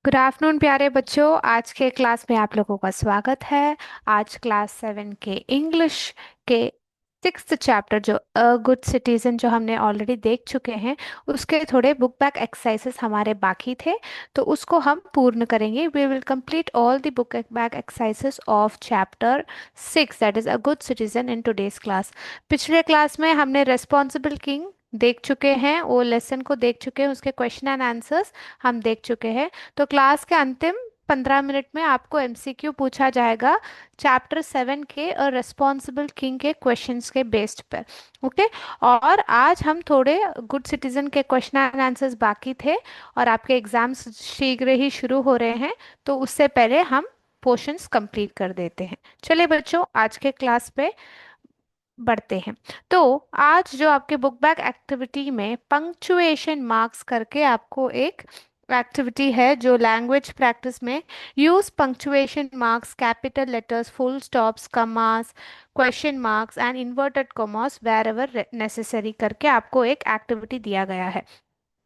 Good afternoon प्यारे बच्चों। आज के क्लास में आप लोगों का स्वागत है। आज क्लास 7 के इंग्लिश के 6th चैप्टर जो अ गुड सिटीजन जो हमने ऑलरेडी देख चुके हैं, उसके थोड़े बुक बैक एक्सरसाइजेस हमारे बाकी थे, तो उसको हम पूर्ण करेंगे। We will complete all the book back exercises of chapter 6, that is a good citizen, in today's class. पिछले क्लास में हमने रेस्पॉन्सिबल किंग देख चुके हैं, वो लेसन को देख चुके हैं, उसके क्वेश्चन एंड आंसर्स हम देख चुके हैं। तो क्लास के अंतिम 15 मिनट में आपको एमसीक्यू पूछा जाएगा चैप्टर 7 के और रेस्पॉन्सिबल किंग के क्वेश्चंस के बेस्ड पर। ओके। और आज हम थोड़े गुड सिटीजन के क्वेश्चन एंड आंसर्स बाकी थे, और आपके एग्जाम्स शीघ्र ही शुरू हो रहे हैं, तो उससे पहले हम पोर्शंस कंप्लीट कर देते हैं। चलिए बच्चों, आज के क्लास पे बढ़ते हैं। तो आज जो आपके बुक बैक एक्टिविटी में पंक्चुएशन मार्क्स करके आपको एक एक्टिविटी है, जो लैंग्वेज प्रैक्टिस में use punctuation marks, capital letters, full stops, commas, question marks and inverted commas wherever necessary करके आपको एक एक्टिविटी दिया गया है।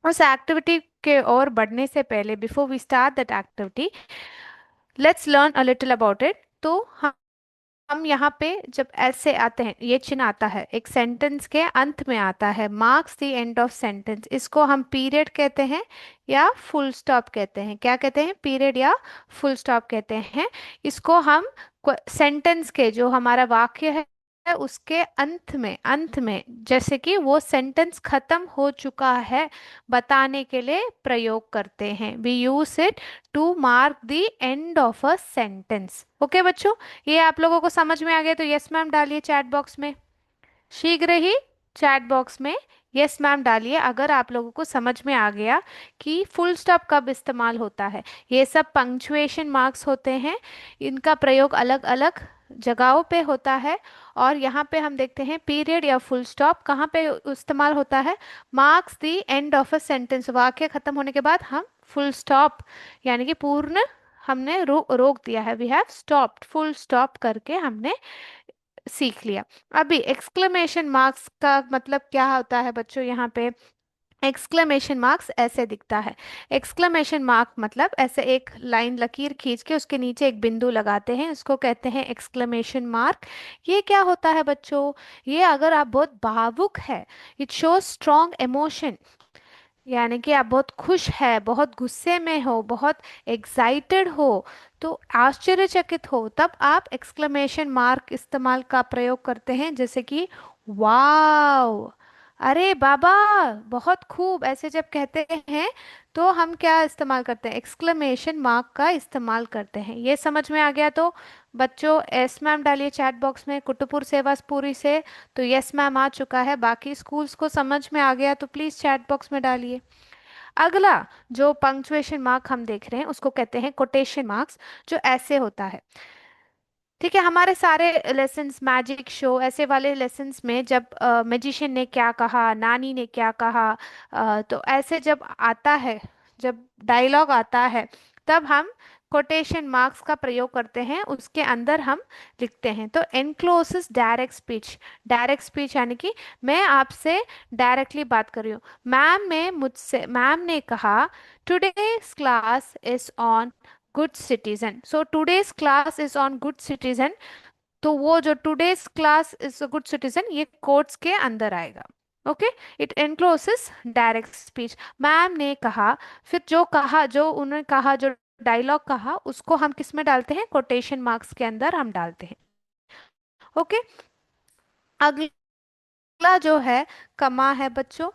उस एक्टिविटी के और बढ़ने से पहले, before we start that activity, let's learn a little about it. तो हम यहाँ पे जब ऐसे आते हैं, ये चिन्ह आता है एक सेंटेंस के अंत में आता है, marks the end of sentence, इसको हम पीरियड कहते हैं या फुल स्टॉप कहते हैं। क्या कहते हैं? पीरियड या फुल स्टॉप कहते हैं। इसको हम सेंटेंस के, जो हमारा वाक्य है, उसके अंत में जैसे कि वो सेंटेंस खत्म हो चुका है बताने के लिए प्रयोग करते हैं। We use it to mark the end of a sentence. Okay बच्चों, ये आप लोगों को समझ में आ गया तो यस मैम डालिए चैट बॉक्स में। शीघ्र ही चैट बॉक्स में यस मैम डालिए अगर आप लोगों को समझ में आ गया कि फुल स्टॉप कब इस्तेमाल होता है। ये सब पंक्चुएशन मार्क्स होते हैं, इनका प्रयोग अलग अलग जगहों पे होता है। और यहाँ पे हम देखते हैं पीरियड या फुल स्टॉप कहाँ पे इस्तेमाल होता है। Marks the end of a sentence, वाक्य खत्म होने के बाद हम फुल स्टॉप, यानी कि पूर्ण हमने रोक दिया है, we have stopped, full stop करके हमने सीख लिया। अभी एक्सक्लेमेशन मार्क्स का मतलब क्या होता है बच्चों? यहाँ पे एक्सक्लेमेशन मार्क्स ऐसे दिखता है। एक्सक्लेमेशन मार्क मतलब ऐसे एक लाइन लकीर खींच के उसके नीचे एक बिंदु लगाते हैं, उसको कहते हैं एक्सक्लेमेशन मार्क। ये क्या होता है बच्चों? ये अगर आप बहुत भावुक है, इट शोज स्ट्रॉन्ग इमोशन, यानी कि आप बहुत खुश है, बहुत गुस्से में हो, बहुत एक्साइटेड हो, तो आश्चर्यचकित हो, तब आप एक्सक्लेमेशन मार्क इस्तेमाल का प्रयोग करते हैं, जैसे कि वाव, अरे बाबा, बहुत खूब, ऐसे जब कहते हैं तो हम क्या इस्तेमाल करते हैं? एक्सक्लेमेशन मार्क का इस्तेमाल करते हैं। ये समझ में आ गया तो बच्चों एस मैम डालिए चैट बॉक्स में, कुटुपुर सेवासपुरी से तो यस मैम आ चुका है। बाकी स्कूल्स को समझ में आ गया तो प्लीज चैट बॉक्स में डालिए। अगला जो पंक्चुएशन मार्क हम देख रहे हैं उसको कहते हैं कोटेशन मार्क्स, जो ऐसे होता है। ठीक है, हमारे सारे लेसन्स, मैजिक शो ऐसे वाले लेसन्स में जब मैजिशियन ने क्या कहा, नानी ने क्या कहा, तो ऐसे जब आता है, जब डायलॉग आता है, तब हम कोटेशन मार्क्स का प्रयोग करते हैं, उसके अंदर हम लिखते हैं। तो encloses direct speech, direct speech यानी कि मैं आपसे डायरेक्टली बात कर रही हूँ। मैम ने कहा today's class is on good citizen, so today's class is on good citizen. तो वो जो today's class is a good citizen, ये कोट्स के अंदर आएगा। Okay, it encloses direct speech. Ma'am ने कहा, फिर जो कहा, जो उन्होंने कहा, जो डायलॉग कहा, उसको हम किस में डालते हैं? कोटेशन मार्क्स के अंदर हम डालते हैं। ओके। अगला जो है कमा है बच्चों।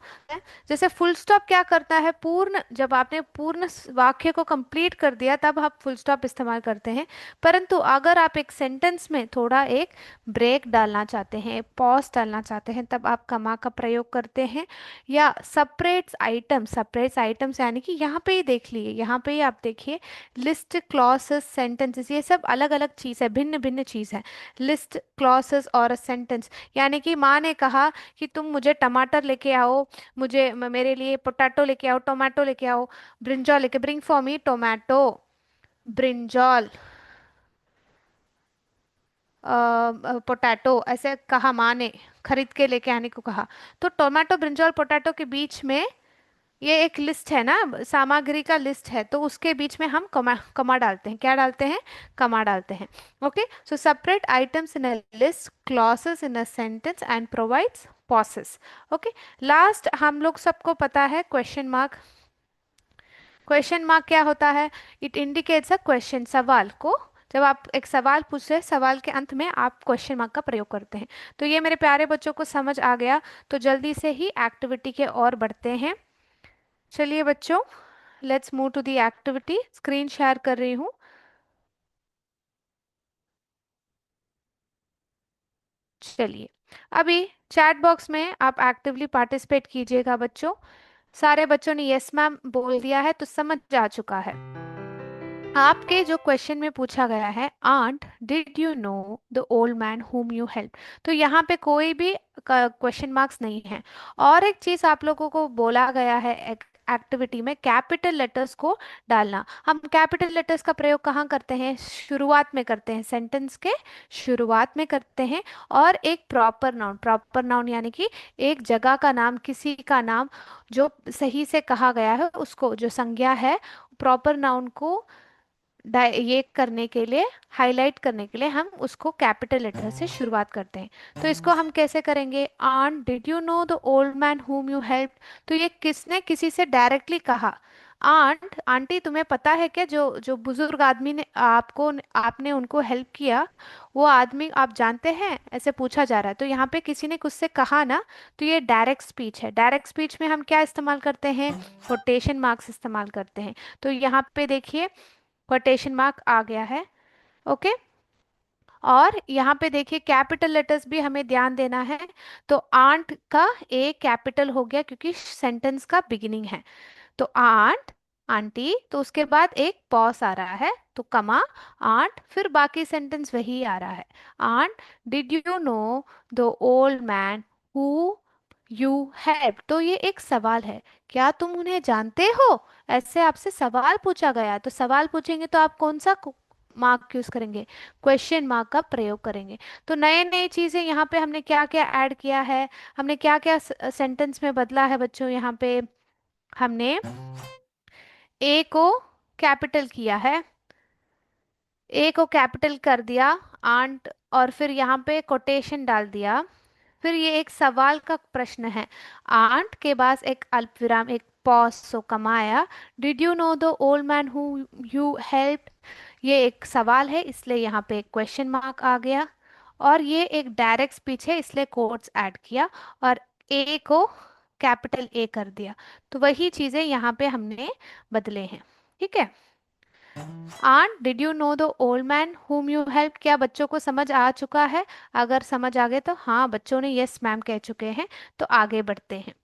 जैसे फुल स्टॉप क्या करता है? पूर्ण, जब आपने पूर्ण वाक्य को कंप्लीट कर दिया तब आप फुल स्टॉप इस्तेमाल करते हैं। परंतु अगर आप एक सेंटेंस में थोड़ा एक ब्रेक डालना चाहते हैं, पॉज डालना चाहते हैं, तब आप कमा का प्रयोग करते हैं। या सेपरेट्स आइटम्स, यानी कि यहाँ पे ही देख लिए, यहाँ पे ही आप देखिए, लिस्ट, क्लॉसेस, सेंटेंसेस, ये सब अलग अलग चीज़ है, भिन्न भिन्न चीज़ है। लिस्ट, क्लॉसेस और सेंटेंस, यानी कि माँ ने कहा कि तुम मुझे टमाटर लेके आओ, मेरे लिए पोटैटो लेके आओ, टोमेटो लेके आओ, ब्रिंजॉल लेके, bring for me tomato, brinjal, potato, ऐसे कहा माँ ने, खरीद के लेके आने को कहा। तो टोमेटो, ब्रिंजॉल, पोटैटो के बीच में ये एक लिस्ट है ना, सामग्री का लिस्ट है, तो उसके बीच में हम कमा कमा डालते हैं, क्या डालते हैं, कमा डालते हैं। Okay, so separate items in a list, clauses in a sentence and provides possesses. Okay, last हम लोग सबको पता है क्वेश्चन मार्क। क्वेश्चन मार्क क्या होता है? इट इंडिकेट्स अ क्वेश्चन, सवाल को, जब आप एक सवाल पूछ रहे हैं, सवाल के अंत में आप क्वेश्चन मार्क का प्रयोग करते हैं। तो ये मेरे प्यारे बच्चों को समझ आ गया, तो जल्दी से ही एक्टिविटी के और बढ़ते हैं। चलिए बच्चों, let's move to the activity. Screen share कर रही हूँ। चलिए, अभी चैट बॉक्स में आप एक्टिवली पार्टिसिपेट कीजिएगा बच्चों। सारे बच्चों ने यस मैम बोल दिया है, तो समझ आ चुका है। आपके जो क्वेश्चन में पूछा गया है, aunt did you know the old man whom you help, तो यहाँ पे कोई भी क्वेश्चन मार्क्स नहीं है। और एक चीज आप लोगों को बोला गया है एक्टिविटी में, कैपिटल लेटर्स को डालना। हम कैपिटल लेटर्स का प्रयोग कहाँ करते हैं? शुरुआत में करते हैं, सेंटेंस के शुरुआत में करते हैं। और एक प्रॉपर नाउन, प्रॉपर नाउन यानी कि एक जगह का नाम, किसी का नाम जो सही से कहा गया है, उसको जो संज्ञा है, प्रॉपर नाउन को ये करने के लिए, हाईलाइट करने के लिए हम उसको कैपिटल लेटर से शुरुआत करते हैं। तो इसको हम कैसे करेंगे? Aunt did you know the old man whom you help, तो ये किसने किसी से डायरेक्टली कहा? आंट, आंटी तुम्हें पता है क्या, जो जो बुजुर्ग आदमी ने आपको, आपने उनको हेल्प किया, वो आदमी आप जानते हैं, ऐसे पूछा जा रहा है। तो यहाँ पे किसी ने कुछ से कहा ना, तो ये डायरेक्ट स्पीच है। डायरेक्ट स्पीच में हम क्या इस्तेमाल करते हैं? कोटेशन मार्क्स इस्तेमाल करते हैं। तो यहाँ पे देखिए, कोटेशन मार्क आ गया है। ओके, और यहाँ पे देखिए कैपिटल लेटर्स भी हमें ध्यान देना है। तो आंट का ए कैपिटल हो गया क्योंकि सेंटेंस का बिगिनिंग है। तो आंट, आंटी, तो उसके बाद एक पॉज आ रहा है, तो कमा, आंट, फिर बाकी सेंटेंस वही आ रहा है। Aunt did you know the old man who you help, तो ये एक सवाल है, क्या तुम उन्हें जानते हो? ऐसे आपसे सवाल पूछा गया है, तो सवाल पूछेंगे तो आप कौन सा मार्क यूज करेंगे? क्वेश्चन मार्क का प्रयोग करेंगे। तो नए नए चीजें यहाँ पे हमने क्या क्या ऐड किया है, हमने क्या क्या सेंटेंस में बदला है बच्चों? यहाँ पे हमने ए को कैपिटल किया है, ए को कैपिटल कर दिया, आंट, और फिर यहाँ पे कोटेशन डाल दिया। फिर ये एक सवाल का प्रश्न है, आंट के बाद एक अल्प विराम, एक पॉज, सो कमाया। Did you know the old man who you help, ये एक सवाल है, इसलिए यहाँ पे एक क्वेश्चन मार्क आ गया। और ये एक डायरेक्ट स्पीच है, इसलिए कोट्स ऐड किया, और ए को कैपिटल ए कर दिया। तो वही चीजें यहाँ पे हमने बदले हैं। ठीक है, aunt did you know the old man whom you help, क्या बच्चों को समझ आ चुका है? अगर समझ आ गए तो हाँ, बच्चों ने यस मैम कह चुके हैं। तो आगे बढ़ते हैं।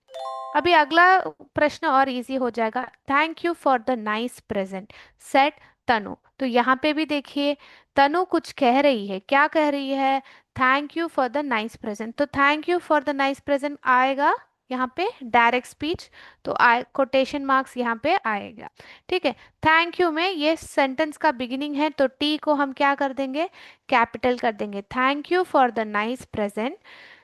अभी अगला प्रश्न और इजी हो जाएगा। Thank you for the nice present set Tanu, तो यहाँ पे भी देखिए, तनु कुछ कह रही है, क्या कह रही है? Thank you for the nice present, तो thank you for the nice present आएगा यहाँ पे डायरेक्ट स्पीच, तो कोटेशन मार्क्स यहाँ पे आएगा। ठीक है, थैंक यू में ये सेंटेंस का बिगिनिंग है, तो टी को हम क्या कर देंगे? कैपिटल कर देंगे। Thank you for the nice present.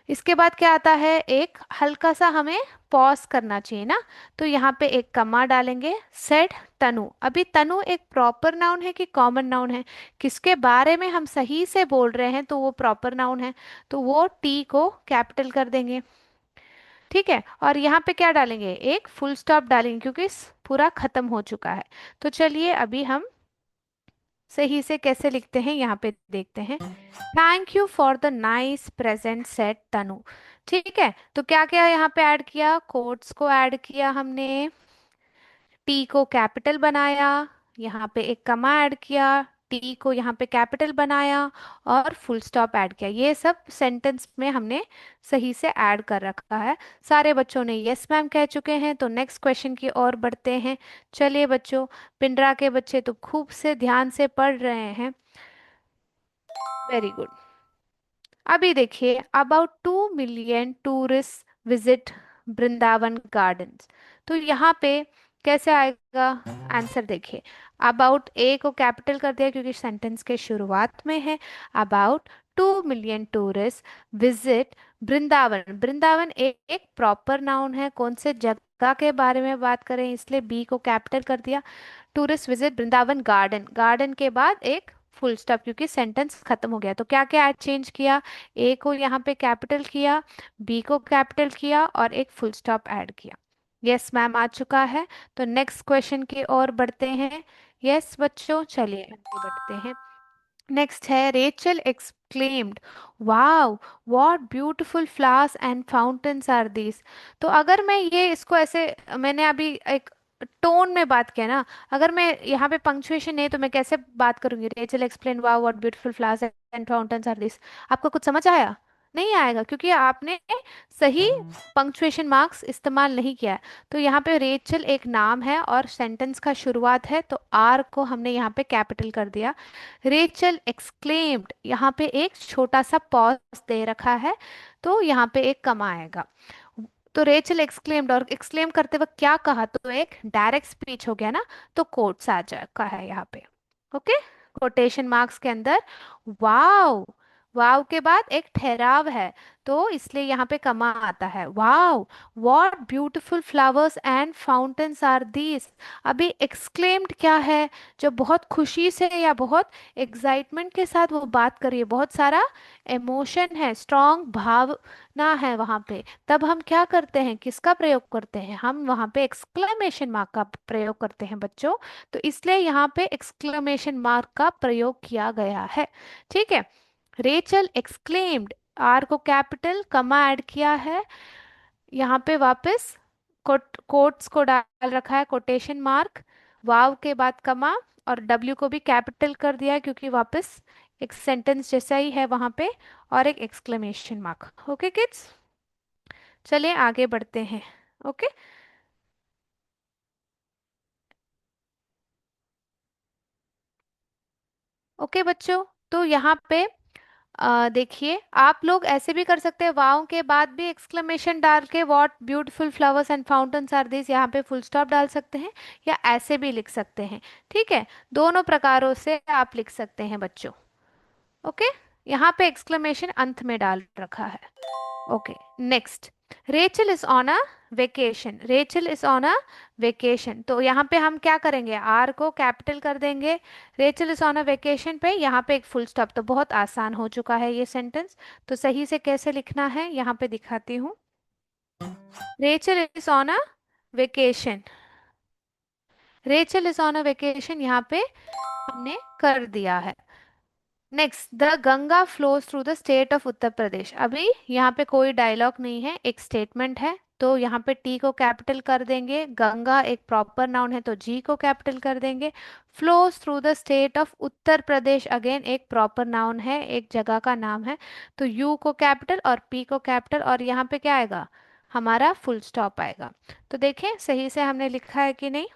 इसके बाद क्या आता है? एक हल्का सा हमें पॉज करना चाहिए ना, तो यहाँ पे एक कमा डालेंगे। सेड तनु, अभी तनु एक प्रॉपर नाउन है कि कॉमन नाउन है? किसके बारे में हम सही से बोल रहे हैं तो वो प्रॉपर नाउन है, तो वो टी को कैपिटल कर देंगे। ठीक है, और यहाँ पे क्या डालेंगे? एक फुल स्टॉप डालेंगे क्योंकि पूरा खत्म हो चुका है। तो चलिए अभी हम सही से कैसे लिखते हैं यहाँ पे देखते हैं। Thank you for the nice present set Tanu. ठीक है, तो क्या क्या यहाँ पे ऐड किया? कोट्स को ऐड किया हमने, टी को कैपिटल बनाया, यहाँ पे एक कमा ऐड किया, टी को यहाँ पे कैपिटल बनाया, और फुल स्टॉप ऐड किया। ये सब सेंटेंस में हमने सही से ऐड कर रखा है। सारे बच्चों ने यस मैम कह चुके हैं, तो नेक्स्ट क्वेश्चन की ओर बढ़ते हैं। चलिए बच्चों, पिंडरा के बच्चे तो खूब से ध्यान से पढ़ रहे हैं, वेरी गुड। अभी देखिए, about 2 million tourist visit Vrindavan gardens, तो यहाँ पे कैसे आएगा आंसर? देखिए, अबाउट ए को कैपिटल कर दिया क्योंकि सेंटेंस के शुरुआत में है। About 2 million tourist visit Vrindavan, Vrindavan एक प्रॉपर नाउन है, कौन से जगह गंगा के बारे में बात करें इसलिए बी को कैपिटल कर दिया। Tourist visit Vrindavan garden, garden के बाद एक फुल स्टॉप क्योंकि सेंटेंस खत्म हो गया। तो क्या क्या ऐड चेंज किया, ए को यहाँ पे कैपिटल किया, बी को कैपिटल किया और एक फुल स्टॉप ऐड किया। यस मैम आ चुका है। तो नेक्स्ट क्वेश्चन की ओर बढ़ते हैं। यस बच्चों चलिए आगे बढ़ते हैं। नेक्स्ट है Rachel exclaimed, wow what beautiful flowers and fountains are these. तो अगर मैं ये इसको ऐसे, मैंने अभी एक टोन में बात किया ना, अगर मैं यहाँ पे पंक्चुएशन नहीं तो मैं कैसे बात करूंगी, Rachel explain wow what beautiful flowers and fountains are these. आपको कुछ समझ आया? नहीं आएगा क्योंकि आपने सही पंक्चुएशन मार्क्स इस्तेमाल नहीं किया है। तो यहाँ पे रेचल एक नाम है और सेंटेंस का शुरुआत है, तो आर को हमने यहाँ पे कैपिटल कर दिया। रेचल एक्सक्लेम्ड, यहाँ पे एक छोटा सा पॉज दे रखा है, तो यहाँ पे एक कमा आएगा। तो रेचल एक्सक्लेम्ड, और एक्सक्लेम करते वक्त क्या कहा, तो एक डायरेक्ट स्पीच हो गया ना, तो कोट्स आ जाएगा है यहाँ पे। ओके, कोटेशन मार्क्स के अंदर वाव, वाव के बाद एक ठहराव है, तो इसलिए यहाँ पे कमा आता है। Wow what beautiful flowers and fountains are these. अभी एक्सक्लेम्ड क्या है, जो बहुत खुशी से या बहुत एक्साइटमेंट के साथ वो बात कर रही है, बहुत सारा इमोशन है, स्ट्रॉन्ग भावना है वहां पे, तब हम क्या करते हैं, किसका प्रयोग करते हैं, हम वहां पे एक्सक्लेमेशन मार्क का प्रयोग करते हैं बच्चों। तो इसलिए यहाँ पे एक्सक्लेमेशन मार्क का प्रयोग किया गया है। ठीक है, रेचल एक्सक्लेम्ड, आर को कैपिटल, कमा ऐड किया है यहाँ पे वापस, कोट्स को डाल रखा है कोटेशन मार्क, वाव के बाद कमा, और डब्ल्यू को भी कैपिटल कर दिया है क्योंकि वापस एक सेंटेंस जैसा ही है वहां पे, और एक एक्सक्लेमेशन मार्क। ओके किड्स, चलिए आगे बढ़ते हैं। ओके, ओके बच्चों, तो यहाँ पे देखिए आप लोग ऐसे भी कर सकते हैं, वाव के बाद भी एक्सक्लेमेशन डाल के what beautiful flowers and fountains are this यहाँ पे फुल स्टॉप डाल सकते हैं, या ऐसे भी लिख सकते हैं। ठीक है, दोनों प्रकारों से आप लिख सकते हैं बच्चों। ओके, यहाँ पे एक्सक्लेमेशन अंत में डाल रखा है। Okay, next, Rachel is on a vacation, Rachel is on a vacation, तो यहाँ पे हम क्या करेंगे, आर को कैपिटल कर देंगे, Rachel is on a vacation पे यहाँ पे एक फुल स्टॉप। तो बहुत आसान हो चुका है ये सेंटेंस। तो सही से कैसे लिखना है यहाँ पे दिखाती हूँ। Rachel is on a vacation, Rachel is on a vacation यहाँ पे हमने कर दिया है। Next, the Ganga flows through the state of Uttar Pradesh. अभी यहाँ पे कोई डायलॉग नहीं है, एक स्टेटमेंट है, तो यहाँ पे टी को कैपिटल कर देंगे, गंगा एक प्रॉपर नाउन है तो जी को कैपिटल कर देंगे। Flows through the state of Uttar Pradesh again एक प्रॉपर नाउन है, एक जगह का नाम है, तो यू को कैपिटल और पी को कैपिटल, और यहाँ पे क्या आएगा, हमारा फुल स्टॉप आएगा। तो देखें सही से हमने लिखा है कि नहीं।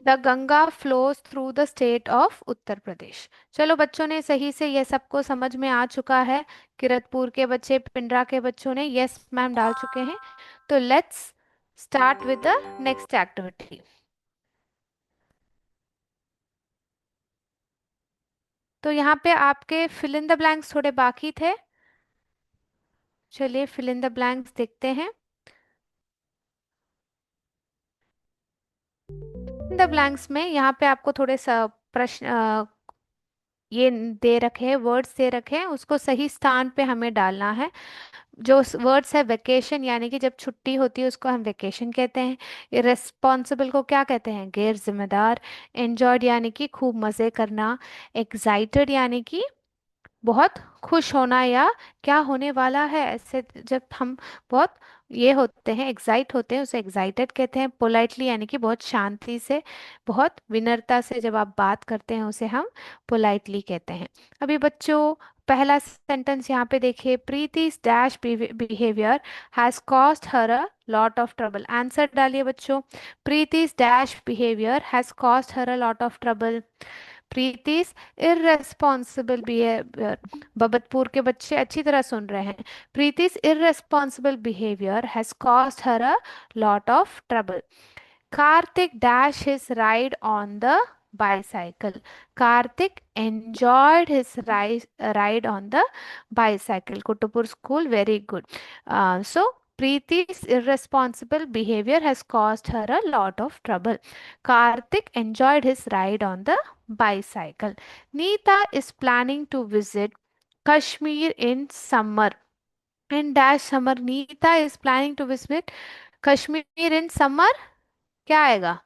The Ganga flows through the state of Uttar Pradesh. चलो बच्चों ने सही से ये सबको समझ में आ चुका है। किरतपुर के बच्चे, पिंडरा के बच्चों ने यस मैम डाल चुके हैं। तो let's start with the next activity. तो यहाँ पे आपके फिल इन द ब्लैंक्स थोड़े बाकी थे, चलिए फिल इन द ब्लैंक्स देखते हैं। इन द ब्लैंक्स में यहाँ पे आपको थोड़े सा प्रश्न ये दे रखे हैं, वर्ड्स दे रखे हैं, उसको सही स्थान पे हमें डालना है। जो वर्ड्स है वेकेशन यानी कि जब छुट्टी होती है उसको हम वेकेशन कहते हैं। इरेस्पॉन्सिबल को क्या कहते हैं, गैर जिम्मेदार। एंजॉयड यानी कि खूब मज़े करना। एक्साइटेड यानी कि बहुत खुश होना या क्या होने वाला है, ऐसे जब हम बहुत ये होते हैं, एक्साइट होते हैं, उसे एक्साइटेड कहते हैं। पोलाइटली यानी कि बहुत शांति से, बहुत विनम्रता से जब आप बात करते हैं उसे हम पोलाइटली कहते हैं। अभी बच्चों पहला सेंटेंस यहाँ पे देखिए, Preeti dash behaviour has cost her a lot of trouble. Answer डालिए बच्चों, Preeti dash behaviour has cost her a lot of trouble. प्रीति's irresponsible behavior, बबतपुर के बच्चे अच्छी तरह सुन रहे हैं, प्रीति's irresponsible behavior has caused her a lot of trouble. Karthik dash his ride on the bicycle. Karthik enjoyed his ride on the bicycle. Kutupur school, very good. So Preeti's irresponsible behavior has caused her a lot of trouble. Karthik enjoyed his ride on the bicycle. Neeta is planning to visit Kashmir in summer. In dash summer, Neeta is planning to visit Kashmir in summer. क्या आएगा?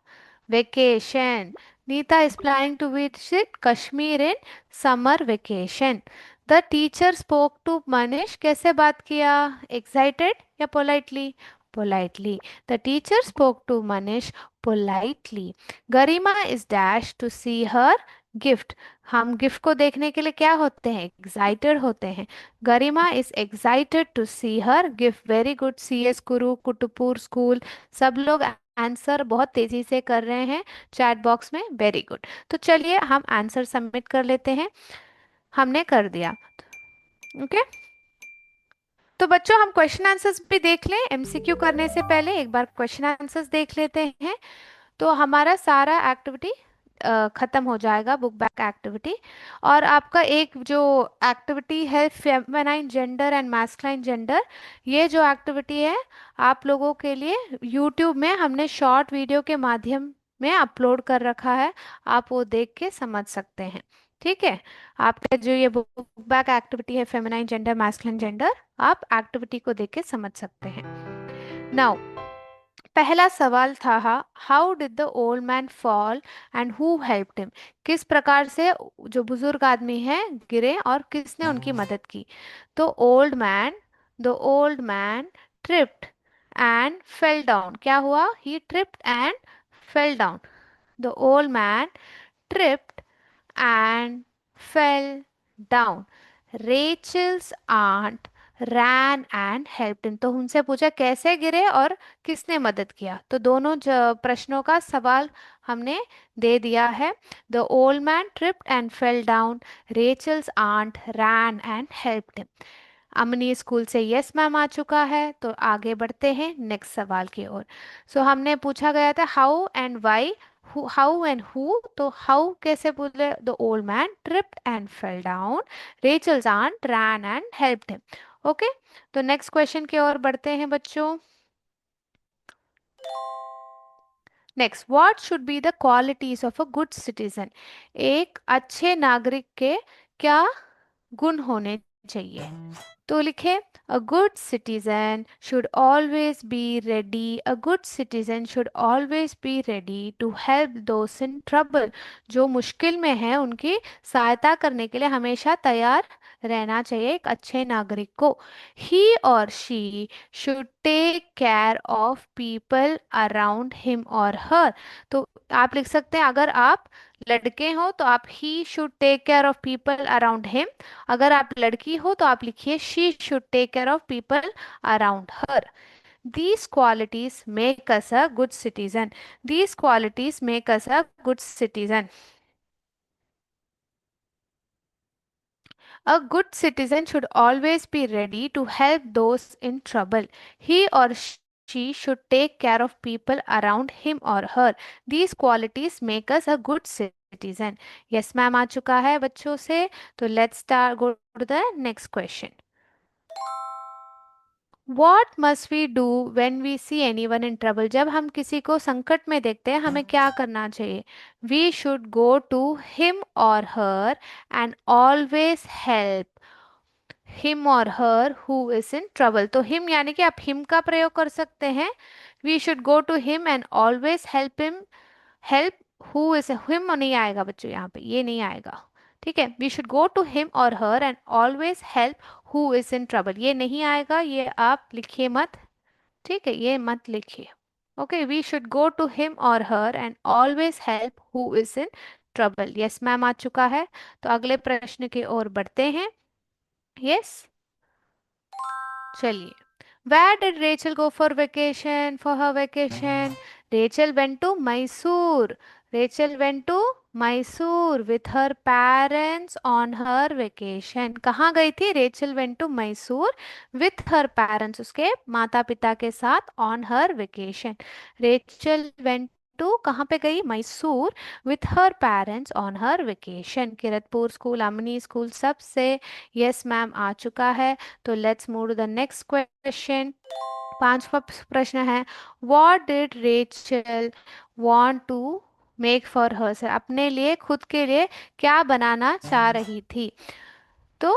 Vacation. Neeta is planning to visit Kashmir in summer vacation. The teacher spoke to Manish. कैसे बात किया? Excited या politely? Politely. The teacher spoke to Manish politely. Garima is dashed to see her gift. हम gift को देखने के लिए क्या होते हैं? एक्साइटेड होते हैं. Garima is excited to see her gift. Very good. C S Kuru Kutupur school. सब लोग आंसर बहुत तेजी से कर रहे हैं चैट बॉक्स में. Very good. तो चलिए हम आंसर सबमिट कर लेते हैं. हमने कर दिया. ओके. तो बच्चों हम क्वेश्चन आंसर्स भी देख लें. एमसीक्यू करने से पहले एक बार क्वेश्चन आंसर्स देख लेते हैं. तो हमारा सारा एक्टिविटी खत्म हो जाएगा, बुक बैक एक्टिविटी. और आपका एक जो एक्टिविटी है feminine gender and masculine gender, ये जो एक्टिविटी है आप लोगों के लिए यूट्यूब में हमने शॉर्ट वीडियो के माध्यम में अपलोड कर रखा है. आप वो देख के समझ सकते हैं. ठीक है. आपका जो ये बुक बैक एक्टिविटी है फेमिनाइन जेंडर मैस्कुलाइन जेंडर, आप एक्टिविटी को देख के समझ सकते हैं. नाउ पहला सवाल था, how did the old man fall and who helped him. किस प्रकार से जो बुजुर्ग आदमी है गिरे और किसने उनकी मदद की. तो the old man tripped and fell down. क्या हुआ? He tripped and fell down. The old man tripped and fell down. Rachel's aunt ran and helped him. तो उनसे पूछा कैसे गिरे और किसने मदद किया. तो दोनों प्रश्नों का सवाल हमने दे दिया है. The old man tripped and fell down. Rachel's aunt ran and helped him. Amni school से यस मैम आ चुका है. तो आगे बढ़ते हैं नेक्स्ट सवाल की ओर. सो हमने पूछा गया था how and why. How and who. तो हाउ कैसे बोले? The old man tripped and fell down. Rachel's aunt ran and helped him. Okay. तो नेक्स्ट क्वेश्चन की ओर बढ़ते हैं बच्चों. Next, what should be the qualities of a good citizen. एक अच्छे नागरिक के क्या गुण होने चाहिए. तो लिखे a good citizen should always be ready. A good citizen should always be ready to help those in trouble. जो मुश्किल में है उनकी सहायता करने के लिए हमेशा तैयार रहना चाहिए एक अच्छे नागरिक को. ही और she should take care of people around him और हर. तो आप लिख सकते हैं अगर आप लड़के हो तो आप he should take care of people around him. अगर आप लड़की हो तो आप लिखिए she should take care of people around her. These qualities make us a good citizen. These qualities make us a good citizen. A good citizen should always be ready to help those in trouble. He or she should take care of people around him or her. These qualities make us a good citizen. Yes, ma'am आ चुका है बच्चों से. तो let's start go to the next question. What must we do when we see anyone in trouble? जब हम किसी को संकट में देखते हैं हमें क्या करना चाहिए? We should go to him or her and always help him or her who is in trouble. तो him यानी कि आप him का प्रयोग कर सकते हैं. We should go to him and always help him. Help who is him नहीं आएगा बच्चों, यहाँ पे ये नहीं आएगा. ठीक है. We should go to him or her and always help who is in trouble. ये नहीं आएगा, ये आप लिखिए मत. ठीक है, ये मत लिखिए. Okay. We should go to him और her and always help who is in trouble. Yes ma'am आ चुका है. तो अगले प्रश्न की ओर बढ़ते हैं. यस. चलिए. Where did Rachel go for vacation? For her vacation, Rachel went to Mysore. Rachel went to Mysore with her parents on her vacation. कहाँ गई थी? Rachel went to Mysore with her parents. उसके माता पिता के साथ on her vacation. Rachel went to, कहाँ पे गई, Mysore, with her parents on her vacation. Kiratpur school, Amni school, सब से यस मैम आ चुका है। तो let's move to the next question. पांचवा प्रश्न है, what did Rachel want to make for her, अपने लिए, खुद के लिए क्या बनाना चाह रही थी। तो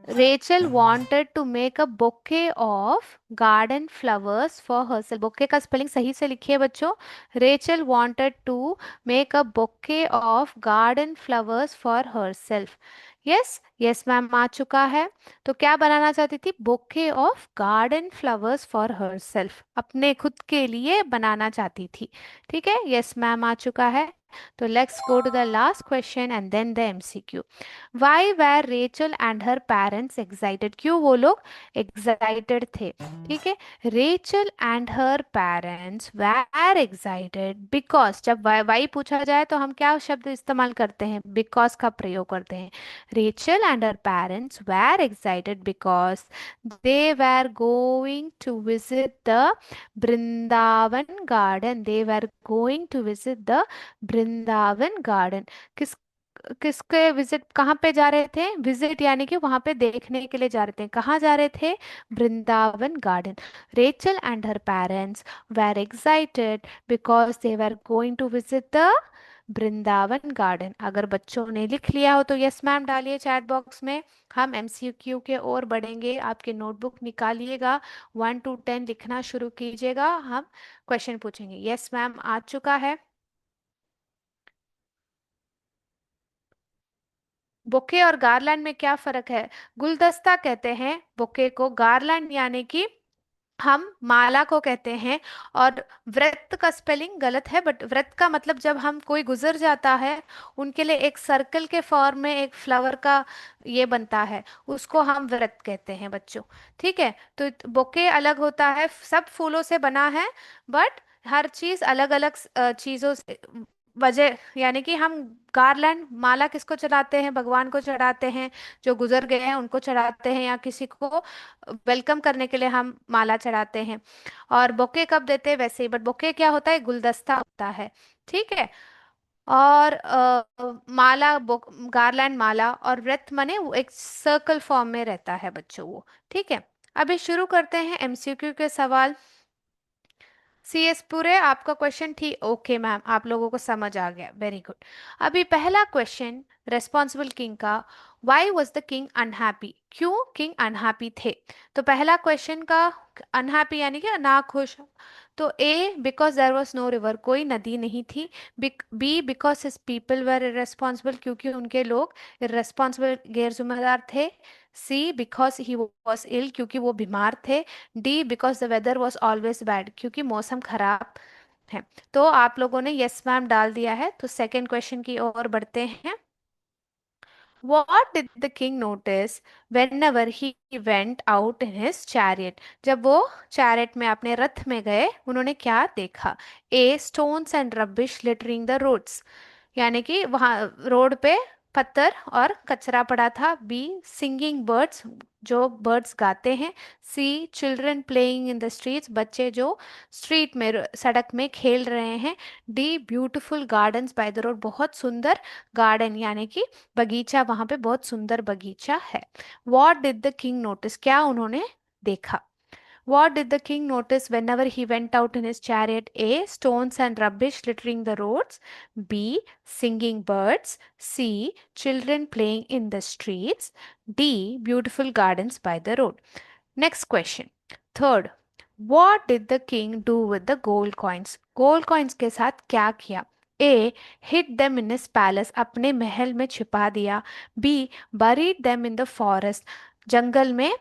Rachel wanted to make a bouquet of garden flowers for herself। bouquet का स्पेलिंग सही से लिखिए बच्चों। Rachel wanted to make a bouquet of garden flowers for herself। Yes, yes ma'am आ चुका है। तो क्या बनाना चाहती थी, bouquet of garden flowers for herself, अपने खुद के लिए बनाना चाहती थी। ठीक है, यस मैम आ चुका है। तो let's go to the last question and then the MCQ. Why were Rachel and her parents excited, क्यों वो लोग एक्साइटेड थे। ठीक है, Rachel and her parents were excited because, जब वाई पूछा जाए तो हम क्या शब्द इस्तेमाल करते हैं, बिकॉज का प्रयोग करते हैं। Rachel and her parents were excited because they were going to visit the Vrindavan garden. They were going to visit the Vrindavan garden. किस किसके विजिट, कहाँ पे जा रहे थे, विजिट यानी कि वहां पे देखने के लिए जा रहे थे, कहाँ जा रहे थे, Vrindavan garden. Rachel and her parents were excited because they were going to visit the Vrindavan garden. अगर बच्चों ने लिख लिया हो तो यस मैम डालिए चैट बॉक्स में। हम एमसीक्यू के ओर बढ़ेंगे, आपके नोटबुक निकालिएगा, 1 to 10 लिखना शुरू कीजिएगा, हम क्वेश्चन पूछेंगे। यस मैम आ चुका है। बुके और गार्लैंड में क्या फर्क है, गुलदस्ता कहते हैं बुके को, गार्लैंड यानी कि हम माला को कहते हैं। और व्रत का स्पेलिंग गलत है, बट व्रत का मतलब जब हम कोई गुजर जाता है उनके लिए एक सर्कल के फॉर्म में एक फ्लावर का ये बनता है, उसको हम व्रत कहते हैं बच्चों। ठीक है, तो बुके अलग होता है, सब फूलों से बना है, बट हर चीज अलग अलग चीजों से वजह, यानी कि हम गार्लैंड माला किसको चढ़ाते हैं, भगवान को चढ़ाते हैं, जो गुजर गए हैं उनको चढ़ाते हैं, या किसी को वेलकम करने के लिए हम माला चढ़ाते हैं। और बोके कब देते हैं वैसे ही, बट बोके क्या होता है, गुलदस्ता होता है। ठीक है, और माला, गार्लैंड माला, और व्रत माने वो एक सर्कल फॉर्म में रहता है बच्चों वो। ठीक है, अभी शुरू करते हैं एमसीक्यू के सवाल। सीएस पूरे, आपका क्वेश्चन ठीक, ओके मैम, आप लोगों को समझ आ गया, वेरी गुड। अभी पहला क्वेश्चन रेस्पॉन्सिबल किंग का, why was the king unhappy, क्यों किंग अनहैप्पी थे। तो पहला क्वेश्चन का अनहैप्पी यानी कि ना खुश। तो A because there was no river, कोई नदी नहीं थी। B because his people were irresponsible, क्योंकि उनके लोग इरेस्पॉन्सिबल, गैर जिम्मेदार थे। सी बिकॉज ही वॉज इल, क्योंकि वो बीमार थे। D because the weather was always bad, क्योंकि मौसम खराब है। तो आप लोगों ने यस मैम डाल दिया है, तो सेकंड क्वेश्चन की ओर बढ़ते हैं। What did the king notice whenever he went out in his chariot? जब वो चैरेट में, अपने रथ में गए, उन्होंने क्या देखा। A stones and rubbish littering the roads, यानी कि वहाँ रोड पे पत्थर और कचरा पड़ा था। बी सिंगिंग बर्ड्स, जो बर्ड्स गाते हैं। C children playing in the streets, बच्चे जो स्ट्रीट में, सड़क में खेल रहे हैं। D beautiful gardens by the road, बहुत सुंदर गार्डन यानी कि बगीचा, वहां पे बहुत सुंदर बगीचा है। What did the king notice, क्या उन्होंने देखा। What did the king notice whenever he went out in his chariot? A. Stones and rubbish littering the roads. B. Singing birds. C. Children playing in the streets. D. Beautiful gardens by the road. Next question. Third. What did the king do with the gold coins? Gold coins के साथ क्या किया? A. Hid them in his palace. अपने महल में छिपा दिया. B. Buried them in the forest. जंगल में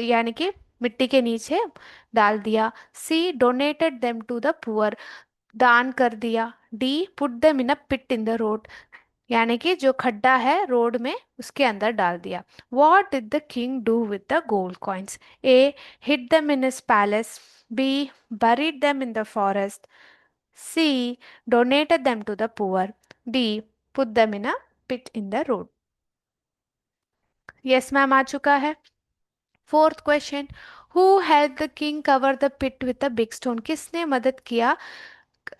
यानी कि मिट्टी के नीचे डाल दिया। C donated them to the poor, दान कर दिया। D put them in a pit in the road, यानी कि जो खड्डा है रोड में उसके अंदर डाल दिया। What did the king do with the gold coins. A hid them in his palace. B buried them in the forest. C donated them to the poor. D put them in a pit in the road. Yes ma'am आ चुका है। Fourth question, who help the king cover the pit with a big stone, किसने मदद किया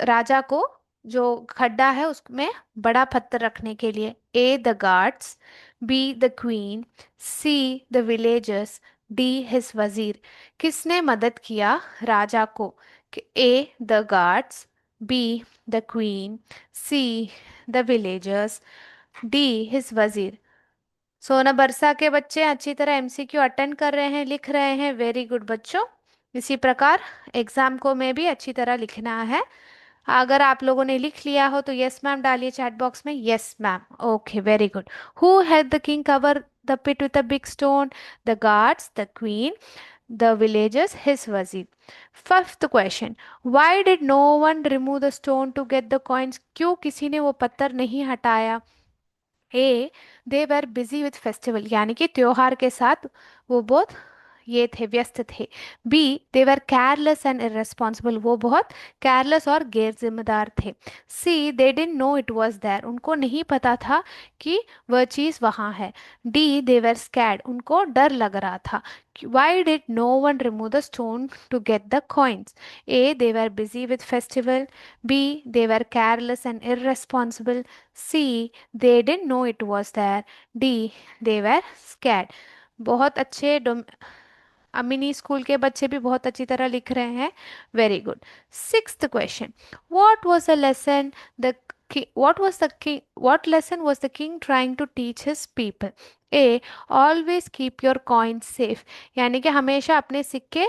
राजा को जो खड्डा है उसमें बड़ा पत्थर रखने के लिए? A the guards, B the queen, C the villagers, D his वजीर। किसने मदद किया राजा को? A the guards, B the queen, C the villagers, D his वजीर। सोना बरसा के बच्चे अच्छी तरह एमसीक्यू अटेंड कर रहे हैं, लिख रहे हैं, वेरी गुड बच्चों। इसी प्रकार एग्जाम को में भी अच्छी तरह लिखना है। अगर आप लोगों ने लिख लिया हो तो यस मैम डालिए चैट बॉक्स में, yes ma'am, okay very good. Who had the king cover the pit with a big stone? The guards, the queen, the villagers, his वजीर। Fifth question, why did no one remove the stone to get the coins? क्यों किसी ने वो पत्थर नहीं हटाया? A they were busy with festival, यानी कि त्योहार के साथ वो बहुत ये थे, व्यस्त थे। B they were careless and irresponsible, वो बहुत केयरलेस और गैर जिम्मेदार थे। C they didn't know it was there, उनको नहीं पता था कि वह चीज़ वहाँ है। डी दे वर स्कैर्ड, उनको डर लग रहा था। Why did no one remove the stone to get the coins? A they were busy with festival, B they were careless and irresponsible, C they didn't know it was there, D they were scared. बहुत अच्छे Amini school के बच्चे भी बहुत अच्छी तरह लिख रहे हैं, very good. Sixth question, what was the lesson the what lesson was the king trying to teach his people? A always keep your coins safe, यानी कि हमेशा अपने सिक्के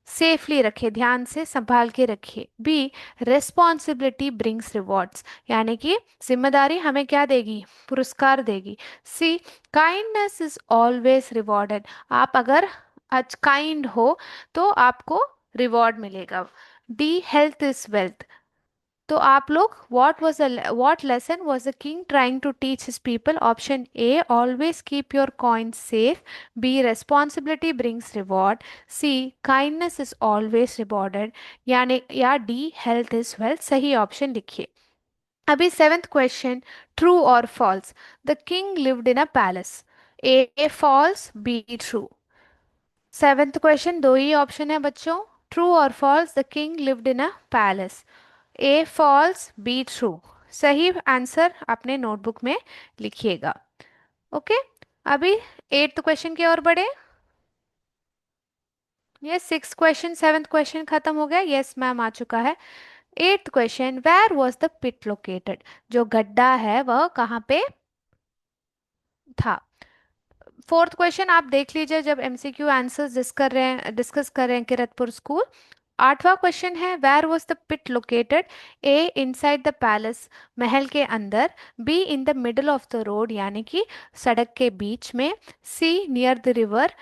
सेफली रखिए, ध्यान से संभाल के रखिए। बी रिस्पॉन्सिबिलिटी ब्रिंग्स रिवॉर्ड्स, यानी कि जिम्मेदारी हमें क्या देगी? पुरस्कार देगी। C kindness is always rewarded, आप अगर आज काइंड हो तो आपको रिवॉर्ड मिलेगा। D health is wealth. तो आप लोग what lesson was the king trying to teach his people? Option A always keep your coins safe, B responsibility brings reward, C kindness is always rewarded, यानी या D health is wealth. सही option लिखिए। अभी seventh question, true और false? The king lived in a palace, A false, B true. Seventh question, दो ही option है बच्चों, ट्रू और false. The king lived in a palace, A false, B true. सही आंसर अपने नोटबुक में लिखिएगा। ओके, अभी एट्थ क्वेश्चन की ओर बढ़े। ये सिक्स क्वेश्चन, सेवेंथ क्वेश्चन खत्म हो गया, यस मैम आ चुका है। Eighth question, where was the pit located? जो गड्ढा है वह कहाँ पे था? फोर्थ क्वेश्चन आप देख लीजिए जब एमसीक्यू आंसर्स डिस्कस कर रहे हैं किरतपुर स्कूल। आठवां क्वेश्चन है, where was the pit located? A inside the palace, महल के अंदर, B in the middle of the road, यानी कि सड़क के बीच में, सी नियर द रिवर,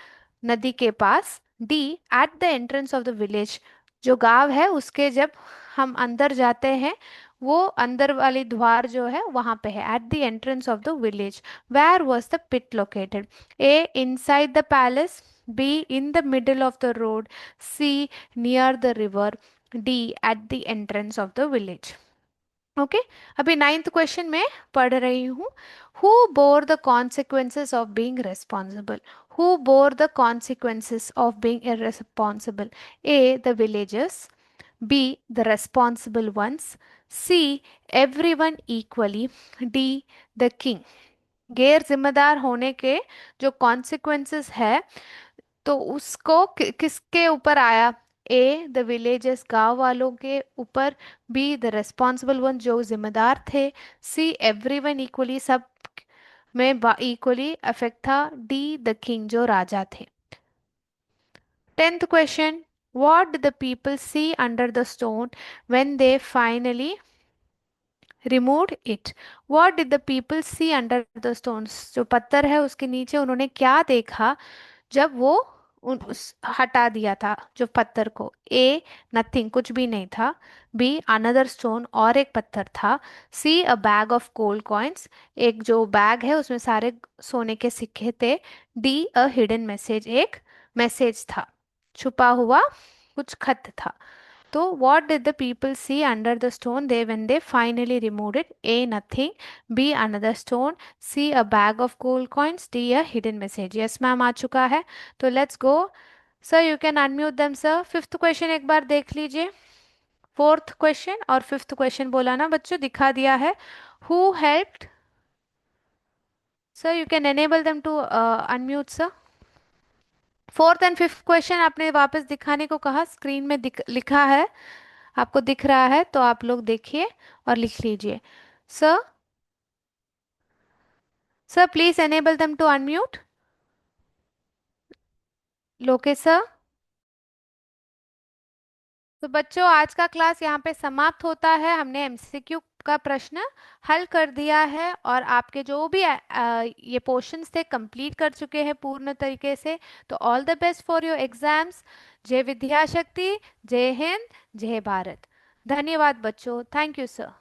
नदी के पास, D at the entrance of the village, जो गांव है उसके जब हम अंदर जाते हैं वो अंदर वाली द्वार जो है वहां पे है, at the entrance of the village. Where was the pit located? A inside the palace, B in the middle of the road, C near the river, D at the entrance of the village. Okay, अभी ninth question में पढ़ रही हूँ। Who bore the consequences of being responsible? Who bore the consequences of being irresponsible? A the villagers, B the responsible ones, C everyone equally, D the king. गैर जिम्मेदार होने के जो कॉन्सिक्वेंसेस है तो उसको किसके ऊपर आया? ए द विलेजेस, गांव वालों के ऊपर, बी द रेस्पॉन्सिबल वन, जो जिम्मेदार थे, सी एवरीवन इक्वली, सब में इक्वली अफेक्ट था, डी द किंग, जो राजा थे। Tenth question, what did the people see under the stone when they finally removed it? What did the people see under the stones? जो पत्थर है उसके नीचे उन्होंने क्या देखा जब वो हटा दिया था जो पत्थर को? ए नथिंग, कुछ भी नहीं था, बी अनदर स्टोन, और एक पत्थर था, C a bag of gold coins, एक जो बैग है उसमें सारे सोने के सिक्के थे, डी अ हिडन मैसेज, एक मैसेज था, छुपा हुआ कुछ खत था। तो what did the people see under the stone they when they finally removed it? A nothing, B another stone, C a bag of gold coins, D a hidden message। yes ma'am आ चुका है, तो let's go। Sir you can unmute them sir. Fifth question एक बार देख लीजिए। Fourth question और fifth question बोला ना बच्चों, दिखा दिया है। Who helped, sir you can enable them to unmute sir. Fourth and fifth question आपने वापस दिखाने को कहा, स्क्रीन में लिखा है, आपको दिख रहा है तो आप लोग देखिए और लिख लीजिए। Sir, sir please enable them to unmute. Lokesh sir. तो बच्चों आज का क्लास यहाँ पे समाप्त होता है। हमने एमसीक्यू का प्रश्न हल कर दिया है और आपके जो भी ये पोर्शंस थे कंप्लीट कर चुके हैं पूर्ण तरीके से। तो all the best for your exams. जय विद्या शक्ति, जय हिंद, जय भारत। धन्यवाद बच्चों, थैंक यू सर।